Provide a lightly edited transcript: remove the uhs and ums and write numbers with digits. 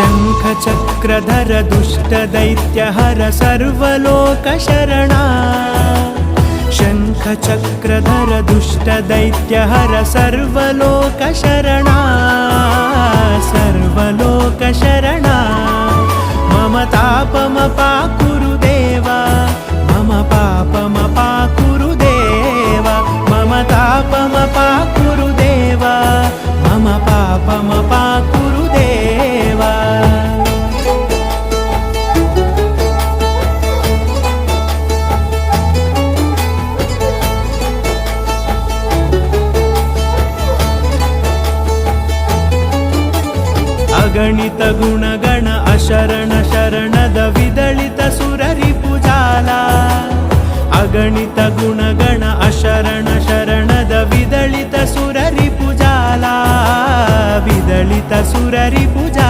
शङ्खचक्रधर दुष्टदैत्यहर सर्वलोकशरणा शङ्खचक्रधर दुष्टदैत्यहर सर्वलोकशरणा सर्वलोकशरणा मम तापमपाकुरु देवा मम पापमपाकुरु देवा मम तापमपाकुरु देवा मम पापमपाकुरु देवा अगणित गुणगण अशरण शरणद विदलित सुररिपुजाला अगणित गुणगण अशरण शरणद विदलित सुररिपुजाला विदलित सुररिपुजाला